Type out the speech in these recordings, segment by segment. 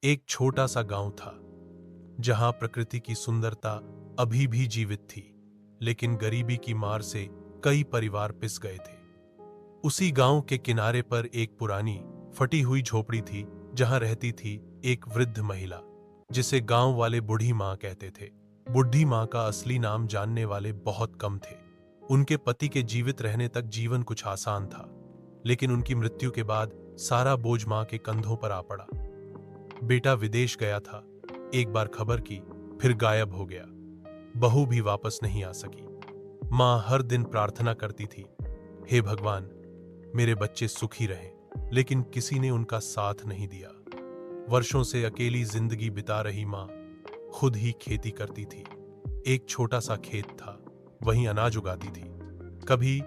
एक छोटा सा गांव था जहां प्रकृति की सुंदरता अभी भी जीवित थी, लेकिन गरीबी की मार से कई परिवार पिस गए थे। उसी गांव के किनारे पर एक पुरानी फटी हुई झोपड़ी थी जहां रहती थी एक वृद्ध महिला जिसे गांव वाले बूढ़ी मां कहते थे। बूढ़ी मां का असली नाम जानने वाले बहुत कम थे। उनके पति के जीवित रहने तक जीवन कुछ आसान था, लेकिन उनकी मृत्यु के बाद सारा बोझ मां के कंधों पर आ पड़ा। बेटा विदेश गया था, एक बार खबर की, फिर गायब हो गया। बहू भी वापस नहीं आ सकी। मां हर दिन प्रार्थना करती थी, हे भगवान, मेरे बच्चे सुखी रहें, लेकिन किसी ने उनका साथ नहीं दिया। वर्षों से अकेली जिंदगी बिता रही मां खुद ही खेती करती थी। एक छोटा सा खेत था, वहीं अनाज उगाती थी। कभी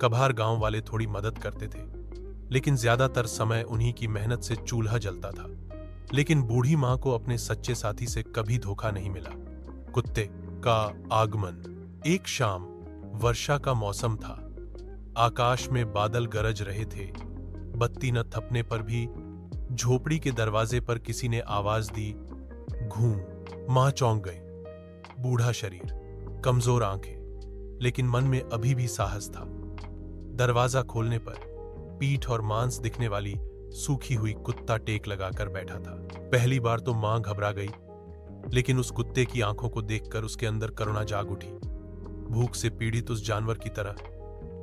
कभार गांव वाले थोड़ी मदद करते थे, लेकिन ज्यादातर समय उन्हीं की मेहनत से चूल्हा जलता था। लेकिन बूढ़ी मां को अपने सच्चे साथी से कभी धोखा नहीं मिला, कुत्ते का आगमन। एक शाम, वर्षा का मौसम था, आकाश में बादल गरज रहे थे। बत्ती न थपने पर भी झोपड़ी के दरवाजे पर किसी ने आवाज दी, घूं। मां चौंक गई। बूढ़ा शरीर, कमजोर आंखें, लेकिन मन में अभी भी साहस था। दरवाजा खोलने पर पीठ और मांस दिखने वाली सूखी हुई कुत्ता टेक लगाकर बैठा था। पहली बार तो मां घबरा गई, लेकिन उस कुत्ते की आंखों को देखकर उसके अंदर करुणा जाग उठी। भूख से पीड़ित उस जानवर की तरह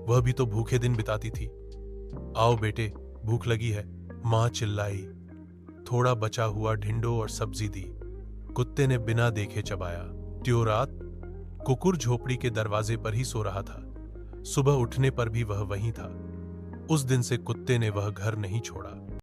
वह भी तो भूखे दिन बिताती थी। आओ बेटे, भूख लगी है, मां चिल्लाई। थोड़ा बचा हुआ ढिंडो और सब्जी दी। कुत्ते ने बिना देखे चबाया। त्यों रात कुकुर झोपड़ी के दरवाजे पर ही सो रहा था। सुबह उठने पर भी वह वहीं था। उस दिन से कुत्ते ने वह घर नहीं छोड़ा।